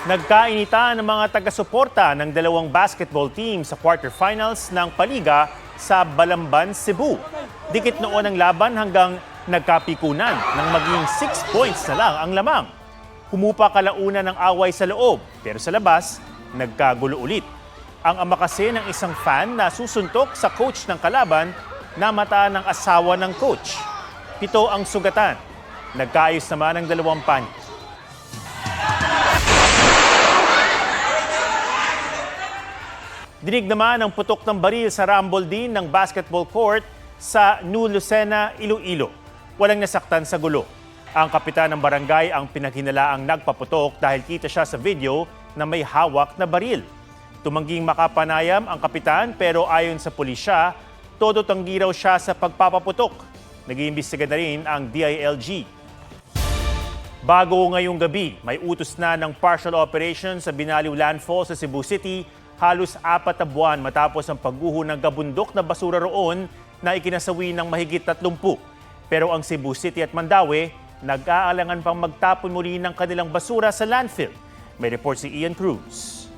Nagkainitan ng mga taga-suporta ng dalawang basketball team sa quarterfinals ng Paliga sa Balamban, Cebu. Dikit noon ang laban hanggang nagkapikunan nang maging 6 points na lang ang lamang. Humupa kalaunan ng away sa loob pero sa labas, nagkagulo ulit. Ang ama kasi ng isang fan na susuntok sa coach ng kalaban namataan ng asawa ng coach. 7 ang sugatan. Nagkaayos naman ang dalawang panig. Dinig naman ang putok ng baril sa rumble din ng basketball court sa New Lucena, Iloilo. Walang nasaktan sa gulo. Ang kapitan ng barangay ang pinaghinalaang nagpaputok dahil kita siya sa video na may hawak na baril. Tumangging makapanayam ang kapitan pero ayon sa pulisya, todo tanggi raw siya sa pagpapaputok. Nag-iimbestiga na rin ang DILG. Bago ngayong gabi, may utos na ng partial operation sa Binaliw Landfall sa Cebu City halos 4 na buwan matapos ang pagguho ng gabundok na basura roon na ikinasawi ng mahigit 30. Pero ang Cebu City at Mandaue, nag-aalangan pang magtapon muli ng kanilang basura sa landfill. May report si Ian Cruz.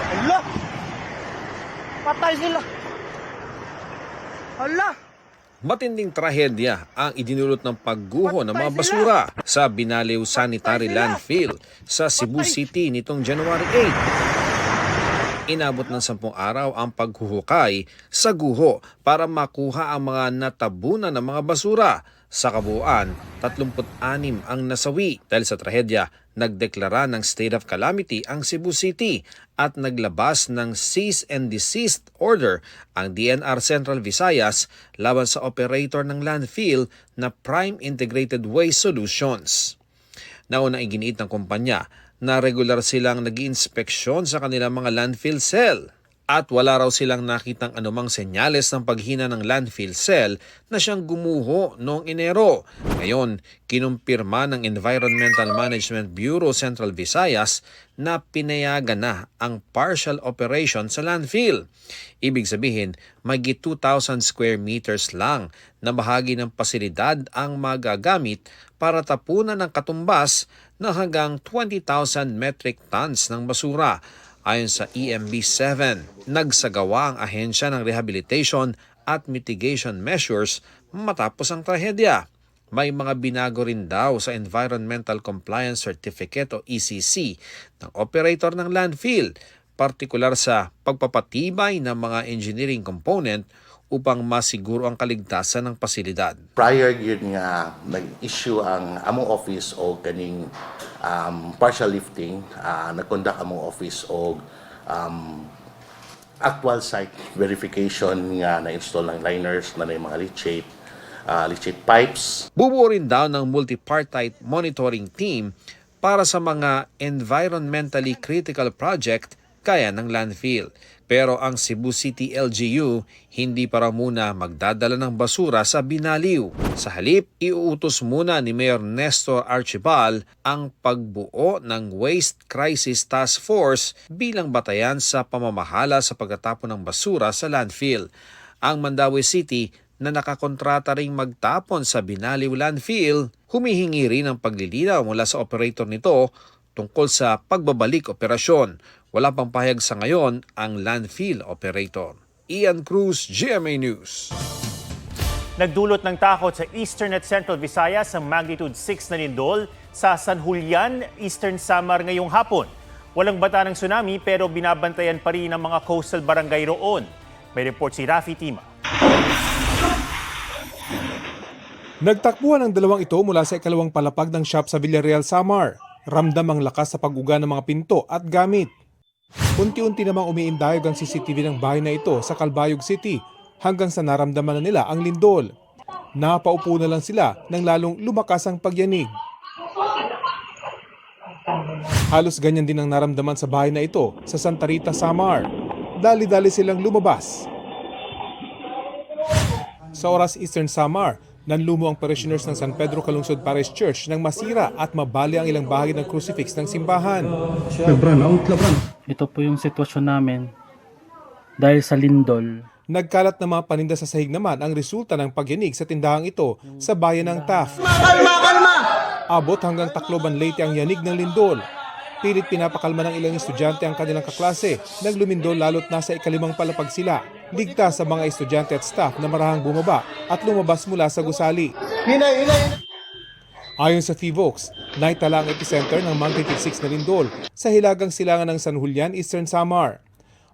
Hala! Patay sila! Hala! Matinding trahedya ang idinulot ng pagguho ng mga basura sa Binaliw Sanitary Landfill sa Cebu City nitong January 8. Inabot ng 10 araw ang paghuhukay sa guho para makuha ang mga natabunan ng mga basura. Sa kabuuan, 36 ang nasawi. Dahil sa trahedya, nagdeklara ng state of calamity ang Cebu City at naglabas ng cease and desist order ang DNR Central Visayas laban sa operator ng landfill na Prime Integrated Waste Solutions. Nauna iginiit ng kumpanya na regular silang nag-iinspeksyon sa kanilang mga landfill cell at wala raw silang nakitang anumang senyales ng paghina ng landfill cell na siyang gumuho noong Enero. Ngayon, kinumpirma ng Environmental Management Bureau Central Visayas na pinayagan na ang partial operation sa landfill. Ibig sabihin, mahigit 2,000 square meters lang na bahagi ng pasilidad ang magagamit para tapunan ng katumbas na hanggang 20,000 metric tons ng basura. Ayon sa EMB7, nagsagawa ang ahensya ng rehabilitation at mitigation measures matapos ang trahedya. May mga binago rin daw sa Environmental Compliance Certificate o ECC ng operator ng landfill, partikular sa pagpapatibay ng mga engineering component upang masiguro ang kaligtasan ng pasilidad. Prior yun nga, nag-issue ang among office o kaning partial lifting, nag-conduct among office o actual site verification nga na-install ng liners na may mga leachate pipes. Bubuo rin daw ng multipartite monitoring team para sa mga environmentally critical project kaya ng landfill. Pero ang Cebu City LGU hindi para muna magdadala ng basura sa Binaliw. Sa halip, iuutos muna ni Mayor Nestor Archibald ang pagbuo ng Waste Crisis Task Force bilang batayan sa pamamahala sa pagtatapon ng basura sa landfill. Ang Mandaue City na nakakontrata ring magtapon sa Binaliw Landfill, humihingi rin ng paglilinaw mula sa operator nito tungkol sa pagbabalik operasyon. Wala pang pahayag sa ngayon ang landfill operator. Ian Cruz, GMA News. Nagdulot ng takot sa Eastern at Central Visayas ang magnitude 6 na lindol sa San Julian, Eastern Samar ngayong hapon. Walang banta ng tsunami pero binabantayan pa rin ang mga coastal barangay roon. May report si Rafi Tima. Nagtakbuhan ang dalawang ito mula sa ikalawang palapag ng shop sa Villarreal, Samar. Ramdam ang lakas sa pag-uga ng mga pinto at gamit. Unti-unti namang umiindayog ang CCTV ng bahay na ito sa Calbayog City hanggang sa naramdaman na nila ang lindol. Napaupo na lang sila nang lalong lumakas ang pagyanig. Halos ganyan din ang naramdaman sa bahay na ito sa Santa Rita, Samar. Dali-dali silang lumabas. Sa oras Eastern Samar, nanlumo ang parishioners ng San Pedro Calungsod Parish Church nang masira at mabali ang ilang bahagi ng crucifix ng simbahan. Ito po yung sitwasyon namin dahil sa lindol. Nagkalat na mga paninda sa sahig naman ang resulta ng pagyanig sa tindahang ito sa bayan ng Taft. Kalma! Abot hanggang Tacloban Leyte ang yanig ng lindol. Pilit pinapakalma ng ilang estudyante ang kanilang kaklase nang lumindol lalo't nasa ikalimang palapag sila. Ligtas sa mga estudyante at staff na marahang bumaba at lumabas mula sa gusali. Hinay! Ayon sa PHIVOLCS, naitala ang epicenter ng magnitude 6 na lindol sa hilagang silangan ng San Julian, Eastern Samar.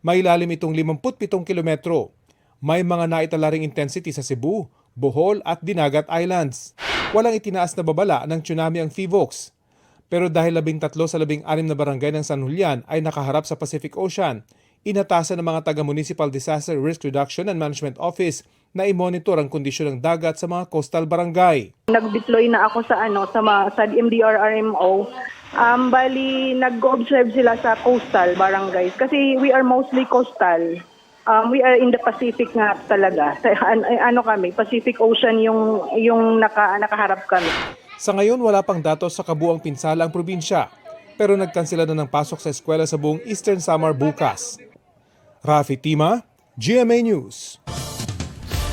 May lalim itong 57 kilometro. May mga naitala ring intensity sa Cebu, Bohol at Dinagat Islands. Walang itinaas na babala ng tsunami ang PHIVOLCS. Pero dahil 13 sa 16 na barangay ng San Julian ay nakaharap sa Pacific Ocean, inatasan ng mga taga-Municipal Disaster Risk Reduction and Management Office na i-monitor ang kondisyon ng dagat sa mga coastal barangay. Nag-deploy na ako sa MDRRMO. Bali nag-observe sila sa coastal barangays kasi we are mostly coastal. We are in the Pacific nga talaga. Kami, Pacific Ocean yung nakaharap kami. Sa ngayon, wala pang datos sa kabuang pinsala ang probinsya, pero nagkansela na ng pasok sa eskwela sa buong Eastern Samar bukas. Rafi Tima, GMA News.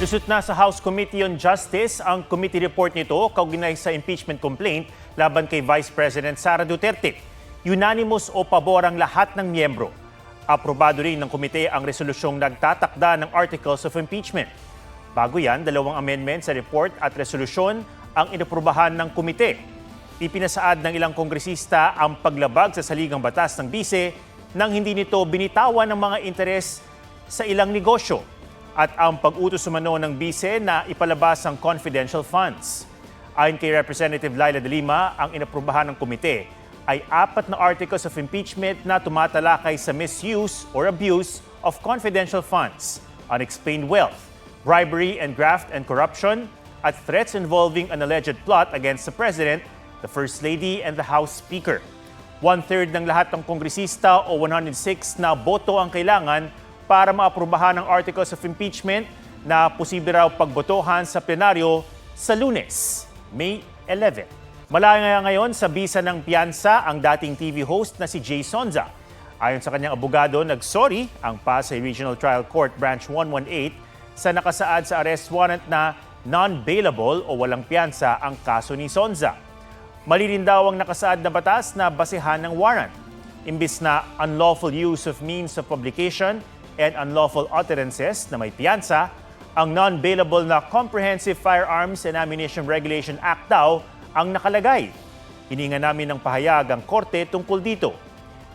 Lusot na sa House Committee on Justice ang committee report nito kaugnay sa impeachment complaint laban kay Vice President Sara Duterte. Unanimous o pabor ang lahat ng miyembro. Aprobado rin ng komite ang resolusyong nagtatakda ng Articles of Impeachment. Bago yan, 2 amendments sa report at resolusyon ang inaprubahan ng komite. Ipinasaad ng ilang kongresista ang paglabag sa saligang batas ng bise nang hindi nito binitawan ng mga interes sa ilang negosyo at ang pag-utos umano ng bise na ipalabas ang confidential funds. Ayon kay Representative Laila de Lima, ang inaprubahan ng komite ay 4 na articles of impeachment na tumatalakay sa misuse or abuse of confidential funds, unexplained wealth, bribery and graft and corruption, at threats involving an alleged plot against the President, the First Lady, and the House Speaker. 1/3 ng lahat ng kongresista o 106 na boto ang kailangan para maaprubahan ang articles of impeachment na posible raw pagbotohan sa plenaryo sa Lunes, May 11. Malaya ngayon sa bisa ng piyansa ang dating TV host na si Jay Sonza. Ayon sa kanyang abogado, nagsorry ang Pasay Regional Trial Court Branch 118 sa nakasaad sa arrest warrant na non-bailable o walang piyansa ang kaso ni Sonza. Mali rin daw ang nakasaad na batas na basehan ng warrant. Imbis na unlawful use of means of publication and unlawful utterances na may piyansa, ang non-bailable na Comprehensive Firearms and Ammunition Regulation Act daw ang nakalagay. Hininga namin ng pahayag ang korte tungkol dito.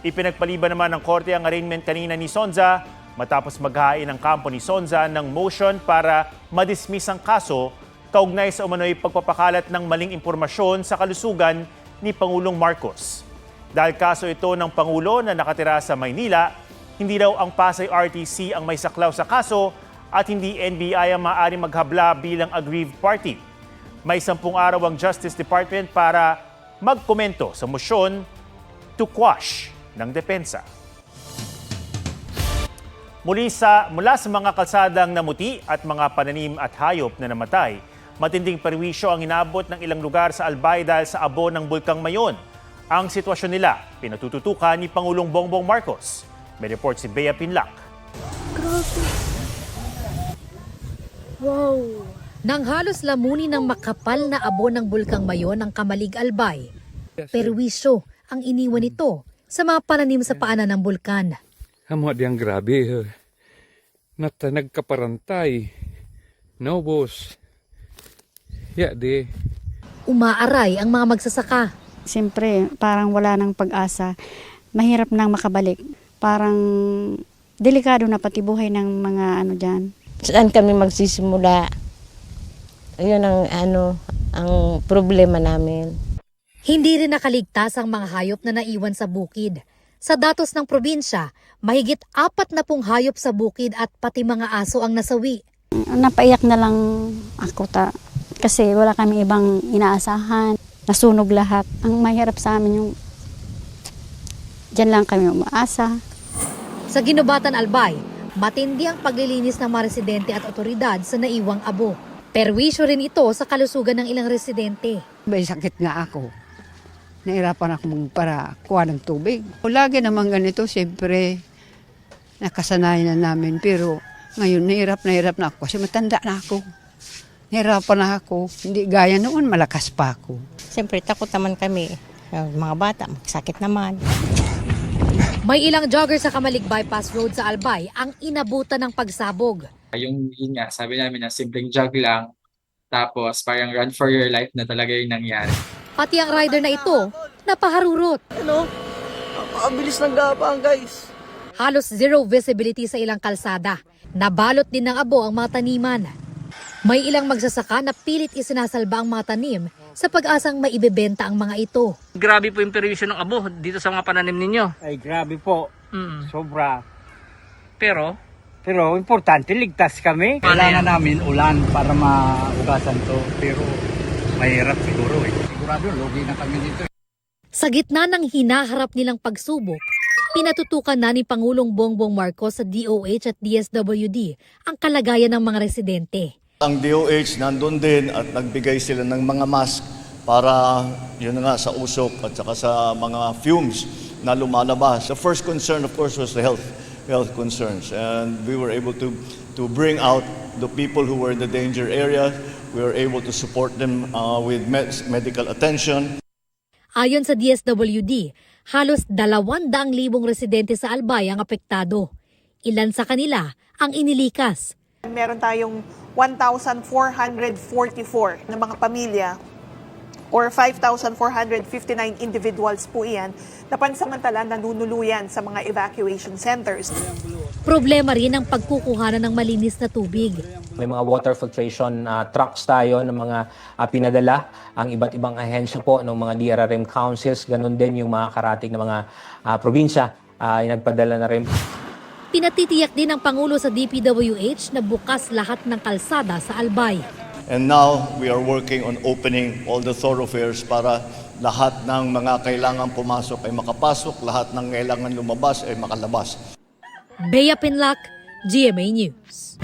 Ipinagpaliban naman ng korte ang arraignment kanina ni Sonza matapos maghain ang kampo ni Sonza ng motion para madismiss ang kaso kaugnay sa umano'y pagpapakalat ng maling impormasyon sa kalusugan ni Pangulong Marcos. Dahil kaso ito ng Pangulo na nakatira sa Maynila, hindi daw ang Pasay RTC ang may saklaw sa kaso at hindi NBI ang maaari maghabla bilang aggrieved party. May 10 araw ang Justice Department para magkomento sa motion to quash ng depensa. Mula sa mga kalsadang namuti at mga pananim at hayop na namatay, matinding perwisyo ang inabot ng ilang lugar sa Albay dahil sa abo ng Bulkang Mayon. Ang sitwasyon nila, pinatututukan ni Pangulong Bongbong Marcos. May report si Bea Pinlac. Wow! Nang halos lamunin ng makapal na abo ng Bulkang Mayon ang Kamalig Albay, perwisyo ang iniwan nito sa mga pananim sa paanan ng bulkan. Hamo diyang grabe. Nagkaparantay. No, boss. Ya, de. Umaaray ang mga magsasaka. Siyempre, parang wala nang pag-asa. Mahirap nang makabalik. Parang delikado na pati buhay ng mga dyan. Saan kami magsisimula? Ayun ang problema namin. Hindi rin nakaligtas ang mga hayop na naiwan sa bukid. Sa datos ng probinsya, mahigit 40 hayop sa bukid at pati mga aso ang nasawi. Napaiyak na lang ako kasi wala kami ibang inaasahan. Nasunog lahat. Ang mahirap sa amin yung dyan lang kami umaasa. Sa Ginubatan Albay, matindi ang paglilinis ng mga residente at otoridad sa naiwang abo. Perwisyo rin ito sa kalusugan ng ilang residente. May sakit nga ako. Nahirapan ako magparakuha ng tubig. Lagi naman ganito, siyempre, nakasanayan na namin. Pero ngayon, nahirap na ako kasi matanda na ako. Nahirapan na ako. Hindi gaya noon, malakas pa ako. Siyempre, takot naman kami. Mga bata, sakit naman. May ilang jogger sa Kamalig Bypass Road sa Albay ang inabutan ng pagsabog. Yun nga, sabi namin na simpleng jog lang. Tapos parang run for your life na talaga yung nangyari. Pati ang rider na ito, napaharurot. Ano? Napakabilis ng gapang, guys. Halos zero visibility sa ilang kalsada. Nabalot din ng abo ang mga taniman. May ilang magsasaka na pilit isinasalba ang mga tanim sa pag-asang maibebenta ang mga ito. Grabe po yung perwisyo ng abo dito sa mga pananim ninyo. Ay, grabe po. Sobra. Pero, importante, ligtas kami. Kailangan namin ulan para maugasan to. Pero mahirap siguro eh. Sigurado, lugi na kami dito. Sa gitna ng hinaharap nilang pagsubok, pinatutukan na ni Pangulong Bongbong Marcos sa DOH at DSWD ang kalagayan ng mga residente. Ang DOH nandun din at nagbigay sila ng mga mask para yun nga sa usok at saka sa mga fumes na lumalabas. The first concern of course was the health concerns, and we were able to bring out the people who were in the danger area. We were able to support them with medical attention. Ayon sa DSWD, halos 200,000 residente sa Albay ang apektado. Ilan sa kanila ang inilikas. Meron tayong 1,444 na mga pamilya or 5,459 individuals po iyan na pansamantala nanunuluyan sa mga evacuation centers. Problema rin ang pagkukuhanan ng malinis na tubig. May mga water filtration trucks tayo ng mga pinadala ang iba't ibang ahensya po ng mga DRRM councils. Ganon din yung mga karating na mga probinsya nagpadala na rin. Pinatitiyak din ng Pangulo sa DPWH na bukas lahat ng kalsada sa Albay. And now we are working on opening all the thoroughfares para lahat ng mga kailangan pumasok ay makapasok, lahat ng kailangan lumabas ay makalabas. Bea Pinlac, GMA News.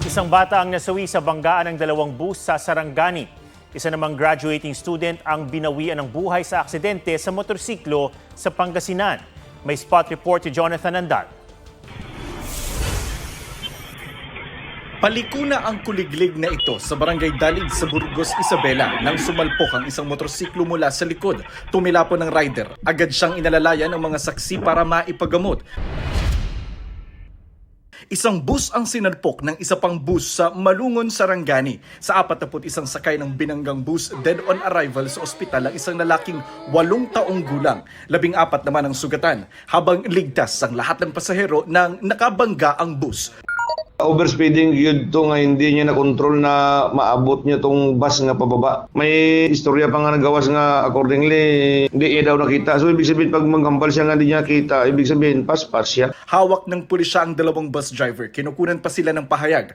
Isang bata ang nasawi sa banggaan ng 2 bus sa Sarangani. Isa namang graduating student ang binawian ng buhay sa aksidente sa motorsiklo sa Pangasinan. May spot report si Jonathan Andal. Palikuna ang kuliglig na ito sa barangay Dalig sa Burgos, Isabela nang sumalpok ang isang motorsiklo mula sa likod. Tumilapon ng rider. Agad siyang inalalayan ng mga saksi para maipagamot. Isang bus ang sinalpok ng isa pang bus sa Malungon, Sarangani. Sa 41 sakay ng binanggang bus, dead on arrival sa ospital ang isang lalaking 8 taong gulang. 14 naman ang sugatan, habang ligtas ang lahat ng pasahero nang nakabangga ang bus. Overspeeding yun to nga hindi niya na-control na maabot niya tong bus nga pababa. May istorya pa nga nagawas nga accordingly hindi niya daw nakita. So ibig sabihin pag mangkampal siya nga hindi niya kita, ibig sabihin paspas siya. Hawak ng pulisya ang 2 bus driver. Kinukunan pa sila ng pahayag.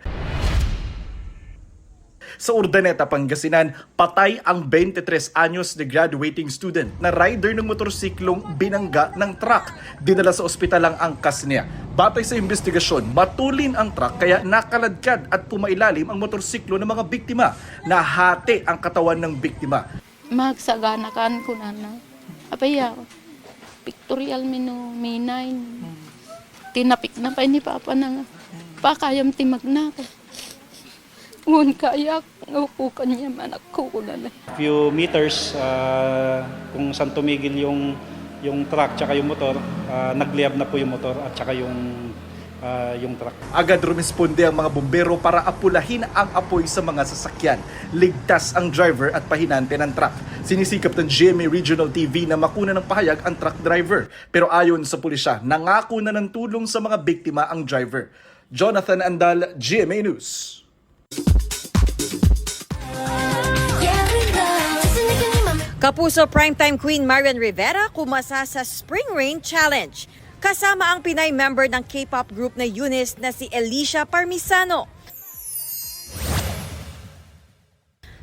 Sa Urdaneta, Pangasinan, patay ang 23 anyos na graduating student na rider ng motorsiklong binangga ng truck. Dinala sa ospital ang angkas niya. Batay sa investigasyon, matulin ang truck kaya nakaladkad at pumailalim ang motorsiklo ng mga biktima. Nahati ang katawan ng biktima. Magsaganakan ko na apaya, pictorial mino, minay. Tinapik na pa ni Papa na pakayam timag na ka. Ngun kayak, upukan niya manak ko na. Few meters kung saan tumigil yung truck tsaka yung motor, nagliyab na po yung motor at tsaka yung truck. Agad rumisponde ang mga bumbero para apulahin ang apoy sa mga sasakyan. Ligtas ang driver at pahinante ng truck. Sinisikap ng GMA Regional TV na makuna ng pahayag ang truck driver. Pero ayon sa pulisya, nangako na ng tulong sa mga biktima ang driver. Jonathan Andal, GMA News. Kapuso primetime queen Marian Rivera kumasa sa Spring Rain Challenge. Kasama ang Pinay member ng K-pop group na Eunice na si Alicia Parmisano.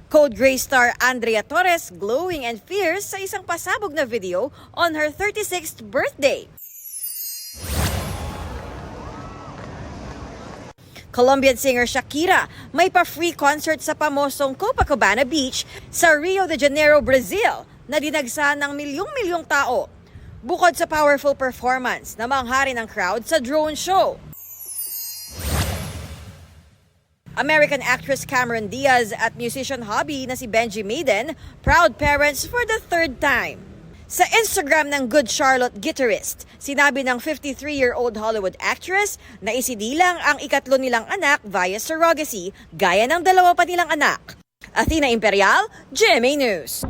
Code Gray star Andrea Torres glowing and fierce sa isang pasabog na video on her 36th birthday. Colombian singer Shakira may pa-free concert sa pamosong Copacabana Beach sa Rio de Janeiro, Brazil na dinagsa ng milyong-milyong tao. Bukod sa powerful performance, namangha rin ang crowd sa drone show. American actress Cameron Diaz at musician hobby na si Benji Maiden, proud parents for the third time. Sa Instagram ng Good Charlotte guitarist, sinabi ng 53-year-old Hollywood actress na isidilang ang ikatlo nilang anak via surrogacy, gaya ng dalawa pa nilang anak. Athena Imperial, GMA News.